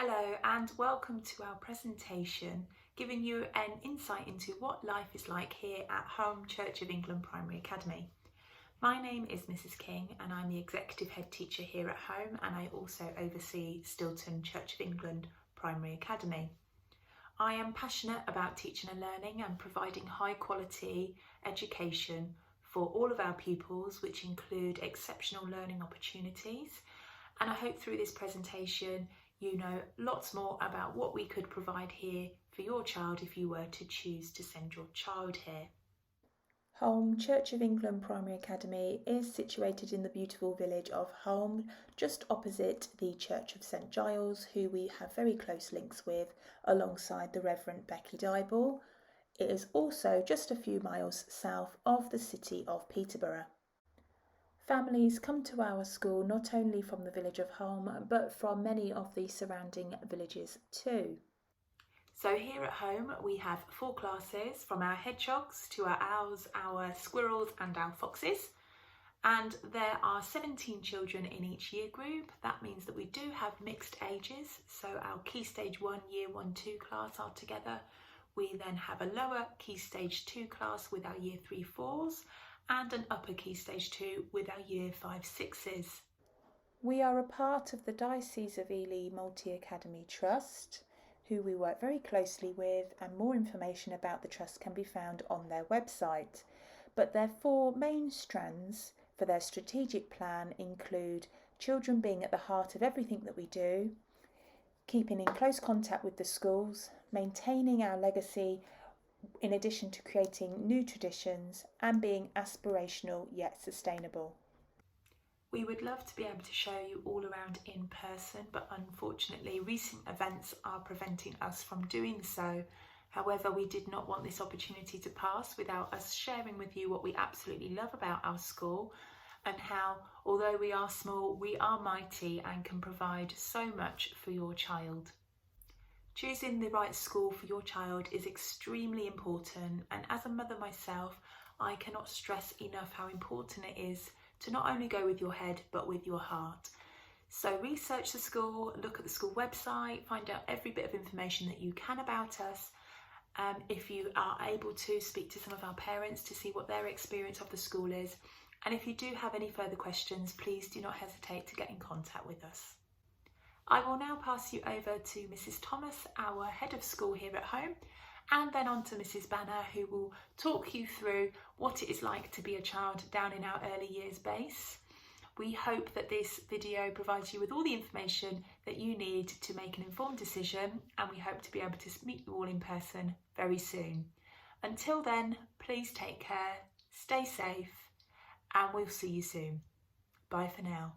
Hello and welcome to our presentation giving you an insight into what life is like here at Holme Church of England Primary Academy. My name is Mrs. King and I'm the Executive Head Teacher here at Holme, and I also oversee Stilton Church of England Primary Academy. I am passionate about teaching and learning and providing high quality education for all of our pupils, which include exceptional learning opportunities. And I hope through this presentation you know lots more about what we could provide here for your child if you were to choose to send your child here. Holme Church of England Primary Academy is situated in the beautiful village of Holme, just opposite the Church of St Giles, who we have very close links with alongside the Reverend Becky Dyball. It is also just a few miles south of the city of Peterborough. Families come to our school not only from the village of Holme, but from many of the surrounding villages too. So here at Holme we have 4 classes, from our hedgehogs to our owls, our squirrels and our foxes. And there are 17 children in each year group. That means that we do have mixed ages. So our Key Stage 1, Year 1-2 class are together. We then have a lower Key Stage 2 class with our Year 3-4s. And an upper Key Stage 2 with our Year 5-6s. We are a part of the Diocese of Ely Multi-Academy Trust, who we work very closely with, and more information about the trust can be found on their website. But their 4 main strands for their strategic plan include children being at the heart of everything that we do, keeping in close contact with the schools, maintaining our legacy, in addition to creating new traditions, and being aspirational yet sustainable. We would love to be able to show you all around in person, but unfortunately recent events are preventing us from doing so. However, we did not want this opportunity to pass without us sharing with you what we absolutely love about our school, and how, although we are small, we are mighty and can provide so much for your child. Choosing the right school for your child is extremely important, and as a mother myself, I cannot stress enough how important it is to not only go with your head but with your heart. So research the school, look at the school website, find out every bit of information that you can about us. If you are able to, speak to some of our parents to see what their experience of the school is. And if you do have any further questions, please do not hesitate to get in contact with us. I will now pass you over to Mrs. Thomas, our head of school here at Holme, and then on to Mrs. Banner, who will talk you through what it is like to be a child down in our early years base. We hope that this video provides you with all the information that you need to make an informed decision, and we hope to be able to meet you all in person very soon. Until then, please take care, stay safe, and we'll see you soon. Bye for now.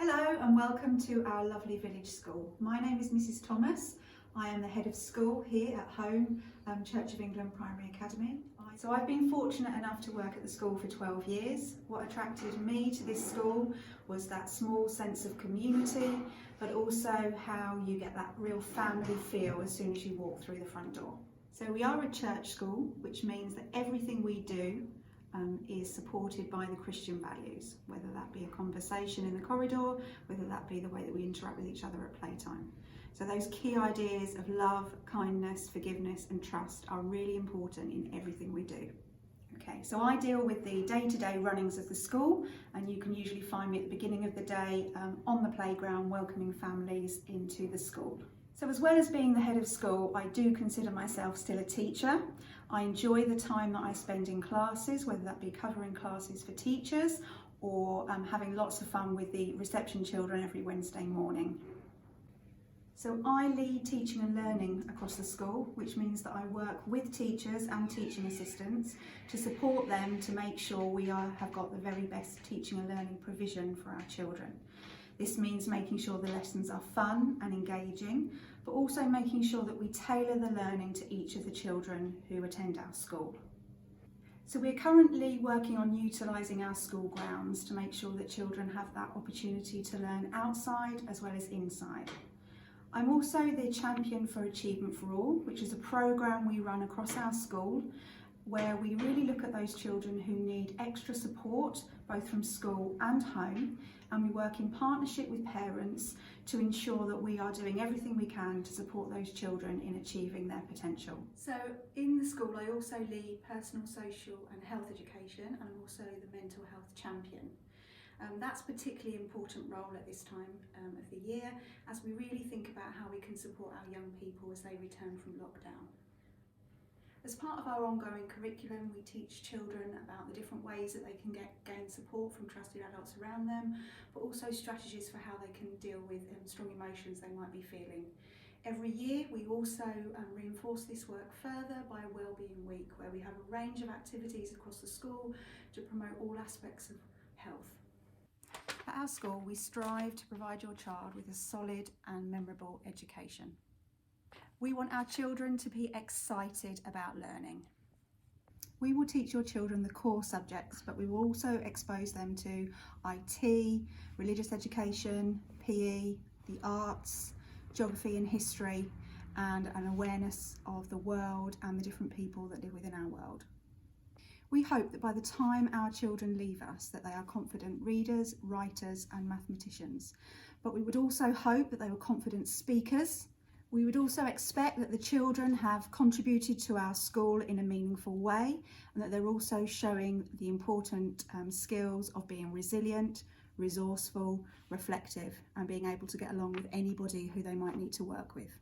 Hello and welcome to our lovely village school. My name is Mrs. Thomas. I am the head of school here at Holme Church of England Primary Academy. So I've been fortunate enough to work at the school for 12 years. What attracted me to this school was that small sense of community, but also how you get that real family feel as soon as you walk through the front door. So we are a church school, which means that everything we do is supported by the Christian values, whether that be a conversation in the corridor, whether that be the way that we interact with each other at playtime. So those key ideas of love, kindness, forgiveness and trust are really important in everything we do. Okay, so I deal with the day-to-day runnings of the school, and you can usually find me at the beginning of the day on the playground welcoming families into the school. So as well as being the head of school, I do consider myself still a teacher. I enjoy the time that I spend in classes, whether that be covering classes for teachers or having lots of fun with the reception children every Wednesday morning. So I lead teaching and learning across the school, which means that I work with teachers and teaching assistants to support them to make sure we have got the very best teaching and learning provision for our children. This means making sure the lessons are fun and engaging, but also making sure that we tailor the learning to each of the children who attend our school. So we're currently working on utilising our school grounds to make sure that children have that opportunity to learn outside as well as inside. I'm also the champion for Achievement for All, which is a programme we run across our school where we really look at those children who need extra support, both from school and home, and we work in partnership with parents to ensure that we are doing everything we can to support those children in achieving their potential. So in the school I also lead personal, social and health education, and I'm also the mental health champion. That's a particularly important role at this time of the year, as we really think about how we can support our young people as they return from lockdown. As part of our ongoing curriculum, we teach children about the different ways that they can gain support from trusted adults around them, but also strategies for how they can deal with strong emotions they might be feeling. Every year we also reinforce this work further by a Wellbeing Week, where we have a range of activities across the school to promote all aspects of health. At our school, we strive to provide your child with a solid and memorable education. We want our children to be excited about learning. We will teach your children the core subjects, but we will also expose them to IT, religious education, PE, the arts, geography and history, and an awareness of the world and the different people that live within our world. We hope that by the time our children leave us, that they are confident readers, writers and mathematicians. But we would also hope that they were confident speakers. We would also expect that the children have contributed to our school in a meaningful way, and that they're also showing the important skills of being resilient, resourceful, reflective, and being able to get along with anybody who they might need to work with.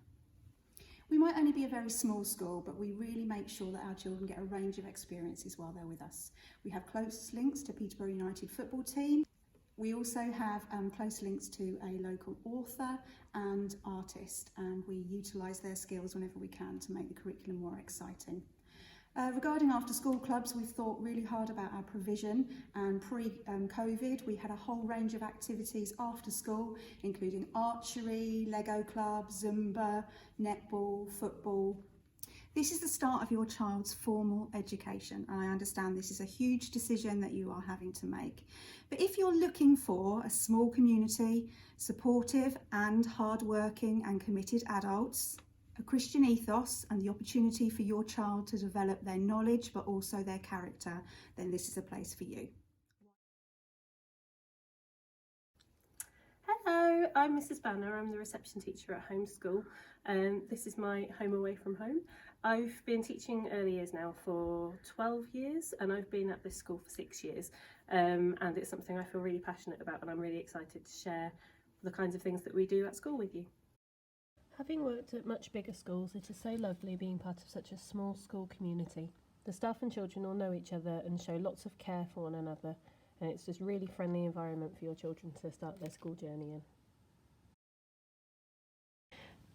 We might only be a very small school, but we really make sure that our children get a range of experiences while they're with us. We have close links to Peterborough United football team. We also have close links to a local author and artist, and we utilise their skills whenever we can to make the curriculum more exciting. Regarding after school clubs, we've thought really hard about our provision, and pre-COVID we had a whole range of activities after school, including archery, Lego club, Zumba, netball, football. This is the start of your child's formal education, and I understand this is a huge decision that you are having to make. But if you're looking for a small community, supportive and hard-working and committed adults, a Christian ethos and the opportunity for your child to develop their knowledge but also their character, then this is a place for you. Hello, I'm Mrs. Banner. I'm the reception teacher at Holme School. This is my home away from home. I've been teaching early years now for 12 years, and I've been at this school for 6 years, and it's something I feel really passionate about, and I'm really excited to share the kinds of things that we do at school with you. Having worked at much bigger schools, it is so lovely being part of such a small school community. The staff and children all know each other and show lots of care for one another, and it's just a really friendly environment for your children to start their school journey in.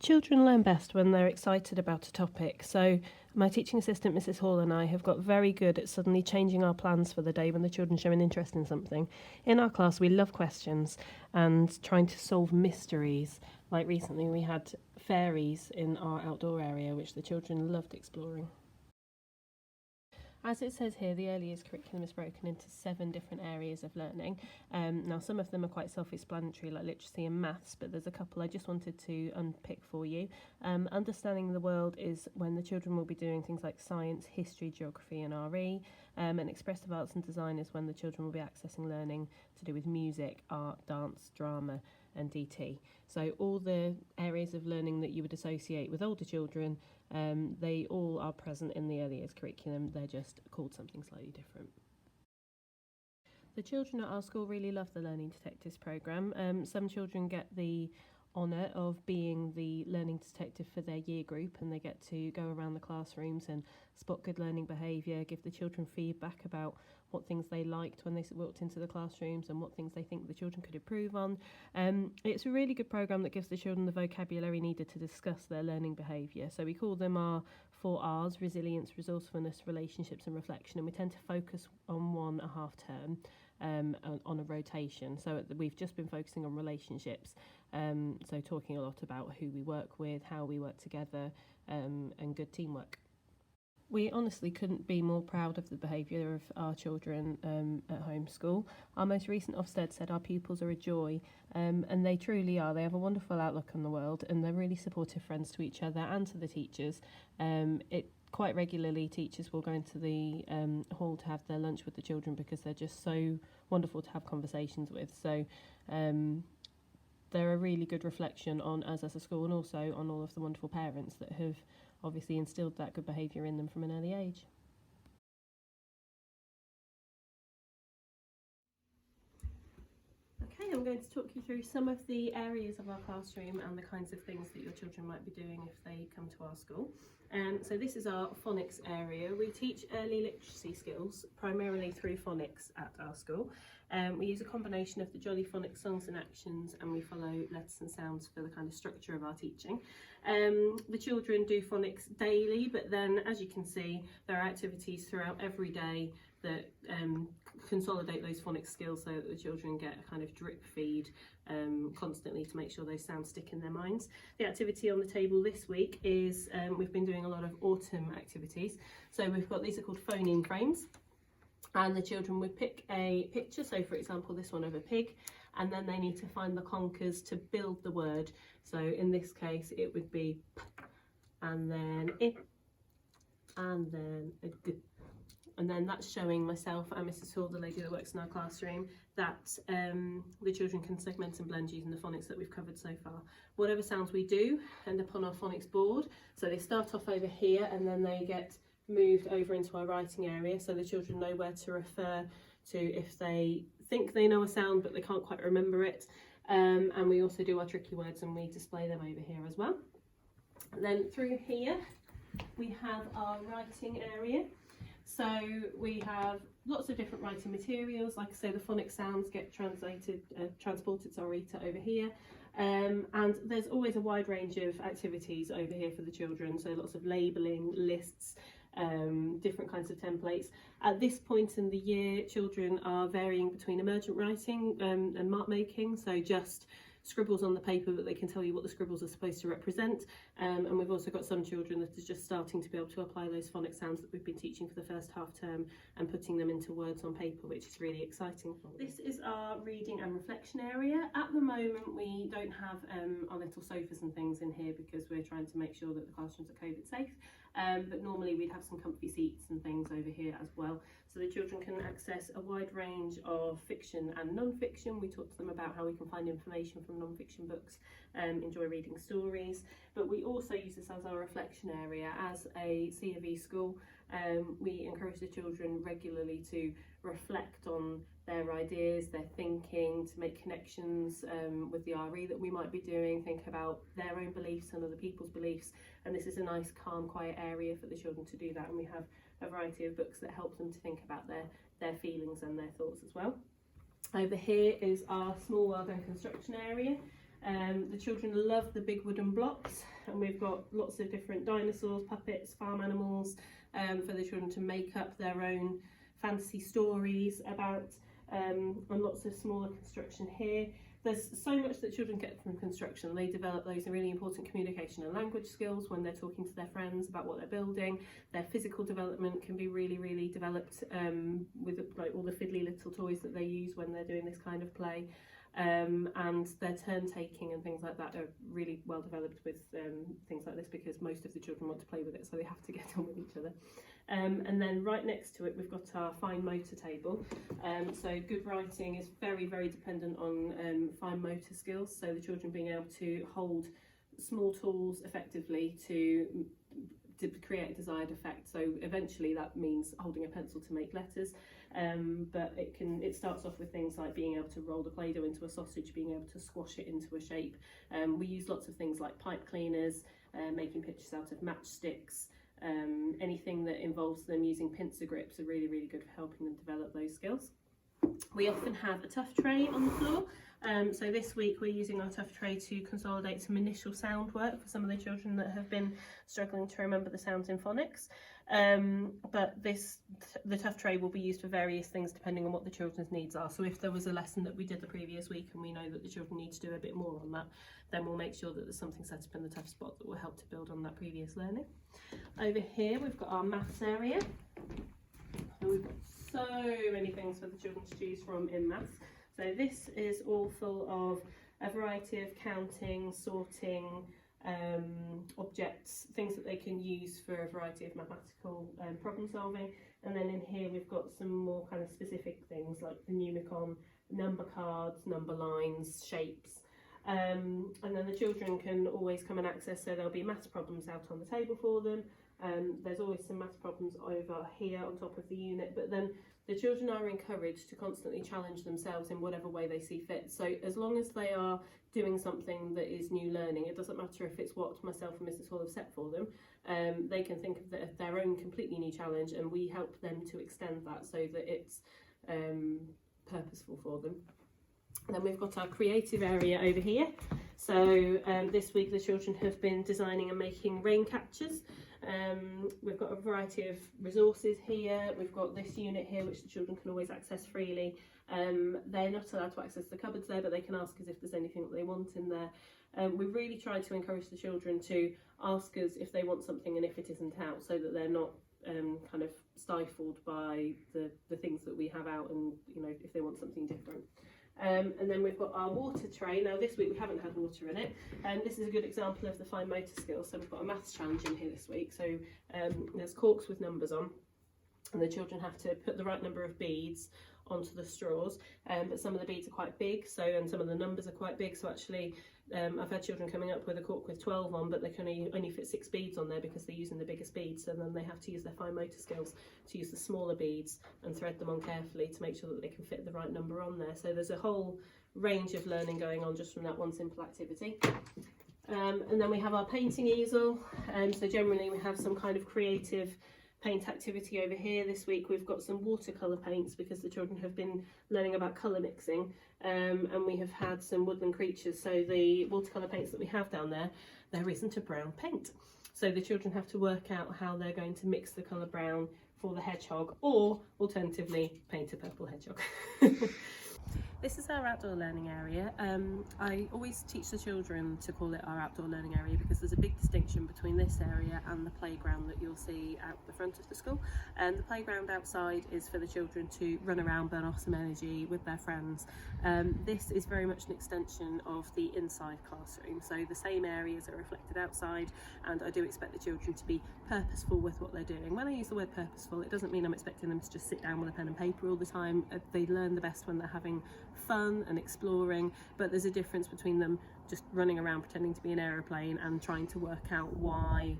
Children learn best when they're excited about a topic, so my teaching assistant Mrs. Hall and I have got very good at suddenly changing our plans for the day when the children show an interest in something. In our class we love questions and trying to solve mysteries. Like recently we had fairies in our outdoor area which the children loved exploring. As it says here, the early years curriculum is broken into 7 different areas of learning. Now some of them are quite self-explanatory, like literacy and maths, but there's a couple I just wanted to unpick for you. Understanding the world is when the children will be doing things like science, history, geography and RE, and expressive arts and design is when the children will be accessing learning to do with music, art, dance, drama and DT. So all the areas of learning that you would associate with older children, they all are present in the early years curriculum, they're just called something slightly different. The children at our school really love the Learning Detectives programme. Some children get the honour of being the learning detective for their year group, and they get to go around the classrooms and spot good learning behaviour, give the children feedback about what things they liked when they walked into the classrooms and what things they think the children could improve on. It's a really good programme that gives the children the vocabulary needed to discuss their learning behaviour. So we call them our 4 R's: resilience, resourcefulness, relationships and reflection, and we tend to focus on one a half term on a rotation. So we've just been focusing on relationships, so talking a lot about who we work with, how we work together, and good teamwork. We honestly couldn't be more proud of the behaviour of our children at Holme School. Our most recent Ofsted said our pupils are a joy, and they truly are. They have a wonderful outlook on the world and they're really supportive friends to each other and to the teachers. It quite regularly teachers will go into the hall to have their lunch with the children because they're just so wonderful to have conversations with. So they're a really good reflection on us as a school, and also on all of the wonderful parents that have obviously instilled that good behaviour in them from an early age. Okay, I'm going to talk you through some of the areas of our classroom and the kinds of things that your children might be doing if they come to our school. So this is our phonics area. We teach early literacy skills primarily through phonics at our school. We use a combination of the Jolly Phonics songs and actions, and we follow letters and sounds for the kind of structure of our teaching. The children do phonics daily, but then, as you can see, there are activities throughout every day that consolidate those phonics skills so that the children get a kind of drip feed constantly to make sure those sounds stick in their minds. The activity on the table this week is, we've been doing a lot of autumn activities. So we've got, these are called phoneme frames, and the children would pick a picture, so for example this one of a pig, and then they need to find the conkers to build the word. So in this case it would be p, and then I, and then a g. And then that's showing myself and Mrs. Hall, the lady that works in our classroom, that the children can segment and blend using the phonics that we've covered so far. Whatever sounds we do end up on our phonics board. So they start off over here and then they get moved over into our writing area, so the children know where to refer to if they think they know a sound but they can't quite remember it. And we also do our tricky words and we display them over here as well. And then through here we have our writing area. So we have lots of different writing materials. Like I say, the phonic sounds get transported to over here. And there's always a wide range of activities over here for the children. So lots of labelling, lists, different kinds of templates. At this point in the year, children are varying between emergent writing and mark making. So just scribbles on the paper, but they can tell you what the scribbles are supposed to represent. And we've also got some children that are just starting to be able to apply those phonic sounds that we've been teaching for the first half term and putting them into words on paper, which is really exciting for them. This is our reading and reflection area. At the moment we don't have our little sofas and things in here because we're trying to make sure that the classrooms are COVID safe. But normally we'd have some comfy seats and things over here as well, so the children can access a wide range of fiction and non-fiction. We talk to them about how we can find information from non-fiction books, enjoy reading stories, but we also use this as our reflection area. As a C of E school, we encourage the children regularly to reflect on their ideas, their thinking, to make connections with the RE that we might be doing, think about their own beliefs and other people's beliefs, and this is a nice calm quiet area for the children to do that, and we have a variety of books that help them to think about their feelings and their thoughts as well. Over here is our small world and construction area. The children love the big wooden blocks, and we've got lots of different dinosaurs, puppets, farm animals for the children to make up their own fantasy stories about, and lots of smaller construction here. There's so much that children get from construction. They develop those really important communication and language skills when they're talking to their friends about what they're building. Their physical development can be really developed with like all the fiddly little toys that they use when they're doing this kind of play. And their turn taking and things like that are really well developed with things like this, because most of the children want to play with it, so they have to get on with each other. And then right next to it we've got our fine motor table. So good writing is very dependent on fine motor skills, so the children being able to hold small tools effectively to create a desired effect. So eventually that means holding a pencil to make letters, but it starts off with things like being able to roll the Play-Doh into a sausage, being able to squash it into a shape. We use lots of things like pipe cleaners, making pictures out of matchsticks, anything that involves them using pincer grips are really good for helping them develop those skills. We often have a tough tray on the floor. So this week we're using our tough tray to consolidate some initial sound work for some of the children that have been struggling to remember the sounds in phonics. But the tough tray will be used for various things depending on what the children's needs are. So if there was a lesson that we did the previous week and we know that the children need to do a bit more on that, then we'll make sure that there's something set up in the tough spot that will help to build on that previous learning. Over here we've got our maths area. And we've got so many things for the children to choose from in maths. So this is all full of a variety of counting, sorting, objects, things that they can use for a variety of mathematical problem solving. And then in here we've got some more kind of specific things like the Numicon, number cards, number lines, shapes. And then the children can always come and access, so there'll be maths problems out on the table for them. There's always some maths problems over here on top of the unit, but then the children are encouraged to constantly challenge themselves in whatever way they see fit. So as long as they are doing something that is new learning, it doesn't matter if it's what myself and Mrs. Hall have set for them, they can think of their own completely new challenge, and we help them to extend that so that it's purposeful for them. And then we've got our creative area over here. So this week the children have been designing and making rain catchers. We've got a variety of resources here. We've got this unit here which the children can always access freely. They're not allowed to access the cupboards there, but they can ask us if there's anything that they want in there. We really try to encourage the children to ask us if they want something and if it isn't out, so that they're not kind of stifled by the things that we have out, and if they want something different. And then we've got our water tray. Now this week we haven't had water in it, and this is a good example of the fine motor skills. So we've got a maths challenge in here this week. So there's corks with numbers on, and the children have to put the right number of beads onto the straws, but some of the beads are quite big, and some of the numbers are quite big, so actually I've had children coming up with a cork with 12 on, but they can only fit 6 beads on there because they're using the biggest beads, so then they have to use their fine motor skills to use the smaller beads and thread them on carefully to make sure that they can fit the right number on there. So there's a whole range of learning going on just from that one simple activity. And then we have our painting easel, so generally we have some kind of creative paint activity over here. This week we've got some watercolour paints because the children have been learning about colour mixing, and we have had some woodland creatures. So the watercolour paints that we have down there isn't a brown paint, so the children have to work out how they're going to mix the colour brown for the hedgehog, or alternatively paint a purple hedgehog. This is our outdoor learning area. I always teach the children to call it our outdoor learning area because there's a big distinction between this area and the playground that you'll see out the front of the school. And the playground outside is for the children to run around, burn off some energy with their friends. This is very much an extension of the inside classroom, so the same areas are reflected outside, and I do expect the children to be purposeful with what they're doing. When I use the word purposeful, it doesn't mean I'm expecting them to just sit down with a pen and paper all the time. They learn the best when they're having fun and exploring, but there's a difference between them just running around pretending to be an aeroplane and trying to work out why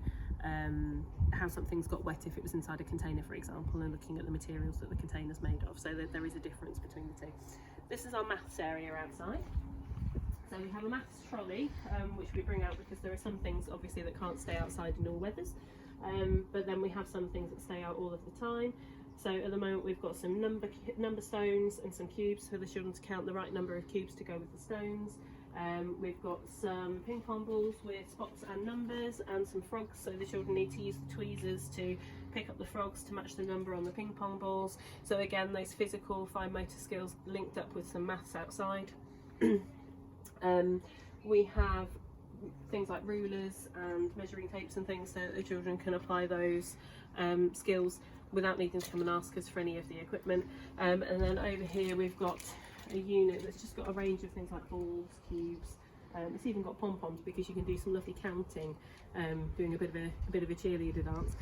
how something's got wet if it was inside a container, for example, and looking at the materials that the container's made of. So there is a difference between the two. This is our maths area outside. So we have a maths trolley, which we bring out because there are some things obviously that can't stay outside in all weathers, but then we have some things that stay out all of the time. So at the moment we've got some number stones and some cubes for the children to count the right number of cubes to go with the stones. We've got some ping pong balls with spots and numbers, and some frogs, so the children need to use the tweezers to pick up the frogs to match the number on the ping pong balls. So again, those physical fine motor skills linked up with some maths outside. We have things like rulers and measuring tapes and things so that the children can apply those skills without needing to come and ask us for any of the equipment. And then over here we've got a unit that's just got a range of things like balls, cubes. It's even got pom-poms because you can do some lovely counting, doing a bit of a cheerleader dance.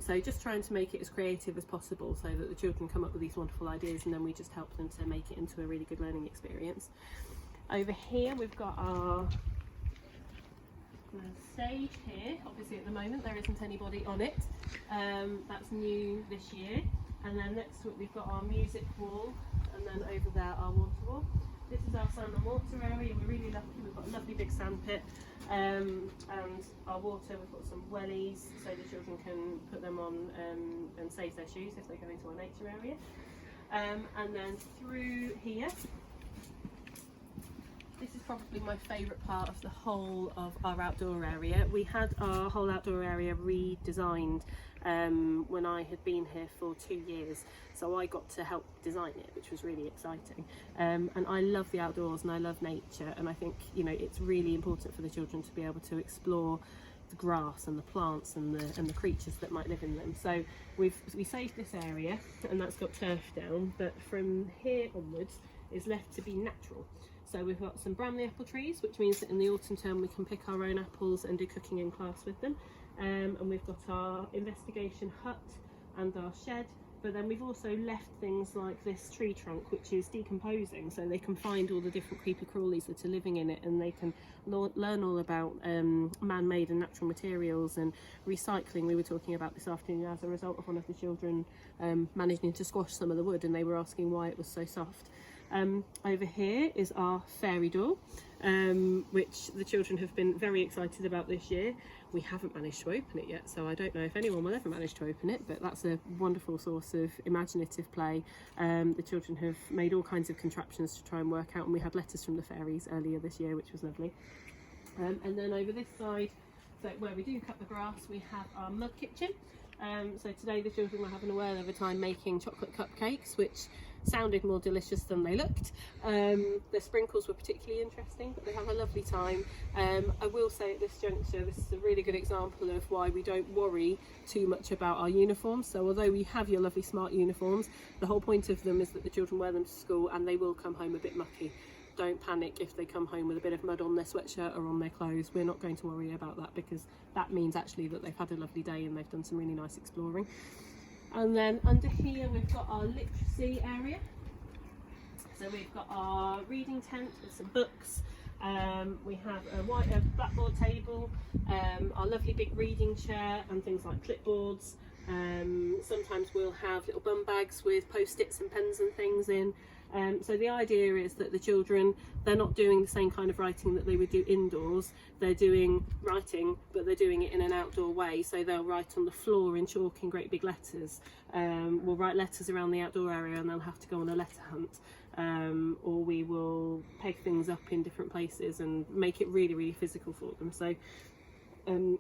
So just trying to make it as creative as possible so that the children come up with these wonderful ideas, and then we just help them to make it into a really good learning experience. Over here we've got our stage here. Obviously at the moment there isn't anybody on it. That's new this year. And then next to it we've got our music wall, and then over there our water wall. This is our sand and water area. We're really lucky, we've got a lovely big sand pit, and our water, we've got some wellies so the children can put them on and save their shoes if they go into our nature area. And then through here, this is probably my favourite part of the whole of our outdoor area. We had our whole outdoor area redesigned when I had been here for 2 years, so I got to help design it, which was really exciting. And I love the outdoors and I love nature, and I think it's really important for the children to be able to explore the grass and the plants and the creatures that might live in them. So we saved this area, and that's got turf down, but from here onwards is left to be natural. So we've got some Bramley apple trees, which means that in the autumn term we can pick our own apples and do cooking in class with them. And we've got our investigation hut and our shed, but then we've also left things like this tree trunk, which is decomposing, so they can find all the different creepy crawlies that are living in it, and they can learn all about man-made and natural materials and recycling. We were talking about this afternoon as a result of one of the children managing to squash some of the wood, and they were asking why it was so soft. Over here is our fairy door, which the children have been very excited about this year. We haven't managed to open it yet, so I don't know if anyone will ever manage to open it, but that's a wonderful source of imaginative play. The children have made all kinds of contraptions to try and work out, and we had letters from the fairies earlier this year, which was lovely. And then over this side, so where we do cut the grass, we have our mud kitchen. So today the children were having a whirl of a time making chocolate cupcakes, which sounded more delicious than they looked. The sprinkles were particularly interesting, but they have a lovely time. I will say at this juncture, this is a really good example of why we don't worry too much about our uniforms. So although we have your lovely smart uniforms, the whole point of them is that the children wear them to school and they will come home a bit mucky. Don't panic if they come home with a bit of mud on their sweatshirt or on their clothes. We're not going to worry about that, because that means actually that they've had a lovely day and they've done some really nice exploring. And then under here we've got our literacy area. So we've got our reading tent with some books. We have a blackboard table, our lovely big reading chair and things like clipboards. Sometimes we'll have little bum bags with post-its and pens and things in. So the idea is that the children, they're not doing the same kind of writing that they would do indoors. They're doing writing, but they're doing it in an outdoor way. So they'll write on the floor in chalk in great big letters. We'll write letters around the outdoor area and they'll have to go on a letter hunt. Or we will peg things up in different places and make it really, really physical for them. So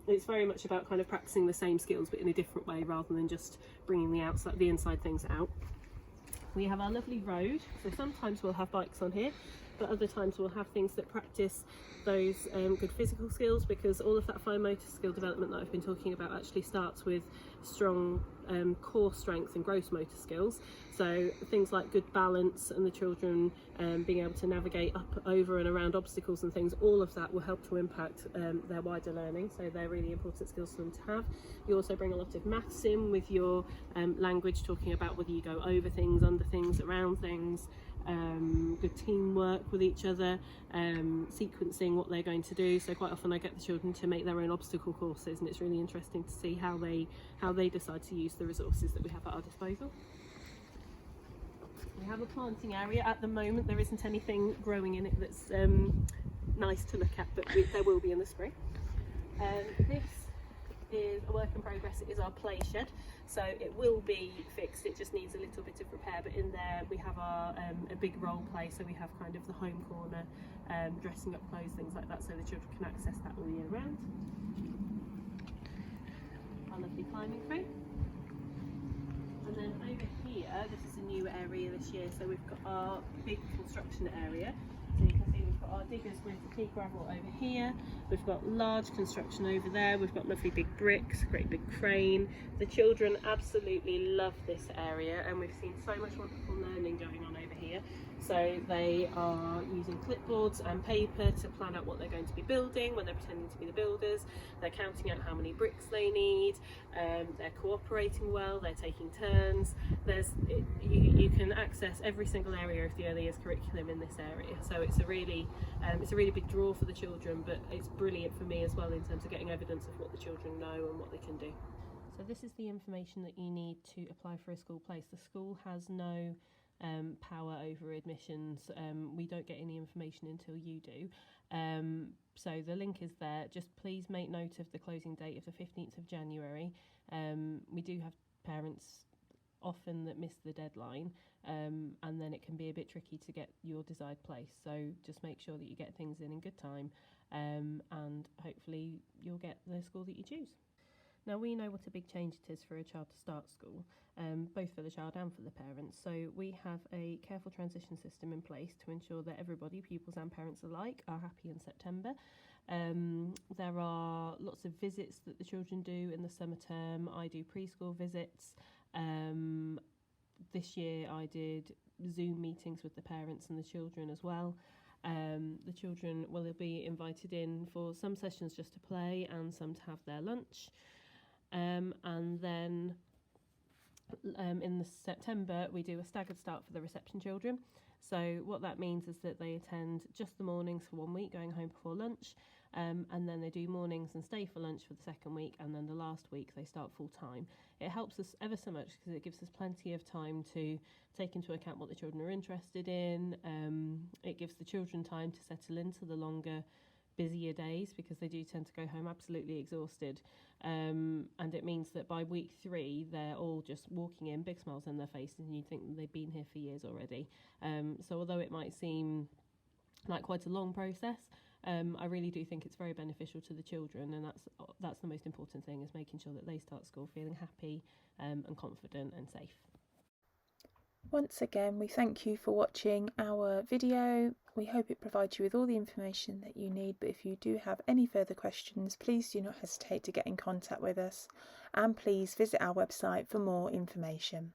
it's very much about kind of practicing the same skills but in a different way, rather than just bringing the inside things out. We have our lovely road, so sometimes we'll have bikes on here, but other times we'll have things that practice those good physical skills, because all of that fine motor skill development that I've been talking about actually starts with strong core strength and gross motor skills. So things like good balance and the children being able to navigate up, over and around obstacles and things, all of that will help to impact their wider learning. So they're really important skills for them to have. You also bring a lot of maths in with your language, talking about whether you go over things, under things, around things. Good teamwork with each other, sequencing what they're going to do. So quite often I get the children to make their own obstacle courses, and it's really interesting to see how they decide to use the resources that we have at our disposal. We have a planting area. At the moment there isn't anything growing in it that's nice to look at, but there will be in the spring. This is a work in progress. It is our play shed, so it will be fixed, it just needs a little bit of repair, but in there we have our a big role play, so we have kind of the home corner, dressing up clothes, things like that, so the children can access that all year round. Our lovely climbing frame. And then over here, this is a new area this year, so we've got our big construction area. So you can see we've got our diggers with pea gravel over here, we've got large construction over there, we've got lovely big bricks, great big crane. The children absolutely love this area, and we've seen so much wonderful learning going on over here. So they are using clipboards and paper to plan out what they're going to be building when they're pretending to be the builders. They're counting out how many bricks they need, they're cooperating well, they're taking turns. You can access every single area of the early years curriculum in this area, so it's a really big draw for the children, but it's brilliant for me as well in terms of getting evidence of what the children know and what they can do. So this is the information that you need to apply for a school place. The school has no power over admissions. We don't get any information until you do. So the link is there. Just please make note of the closing date of the 15th of January. We do have parents often that miss the deadline, and then it can be a bit tricky to get your desired place. So just make sure that you get things in good time, and hopefully you'll get the school that you choose. Now, we know what a big change it is for a child to start school, both for the child and for the parents. So we have a careful transition system in place to ensure that everybody, pupils and parents alike, are happy in September. There are lots of visits that the children do in the summer term. I do preschool visits. This year I did Zoom meetings with the parents and the children as well. The children will be invited in for some sessions just to play and some to have their lunch. And then in September we do a staggered start for the reception children. So what that means is that they attend just the mornings for 1 week, going home before lunch, and then they do mornings and stay for lunch for the second week, and then the last week they start full time. It helps us ever so much because it gives us plenty of time to take into account what the children are interested in. It gives the children time to settle into the longer, busier days, because they do tend to go home absolutely exhausted, and it means that by week 3 they're all just walking in, big smiles on their faces, and you think that they've been here for years already. So although it might seem like quite a long process, I really do think it's very beneficial to the children, and that's the most important thing, is making sure that they start school feeling happy and confident and safe. Once again, we thank you for watching our video. We hope it provides you with all the information that you need, but if you do have any further questions, please do not hesitate to get in contact with us, and please visit our website for more information.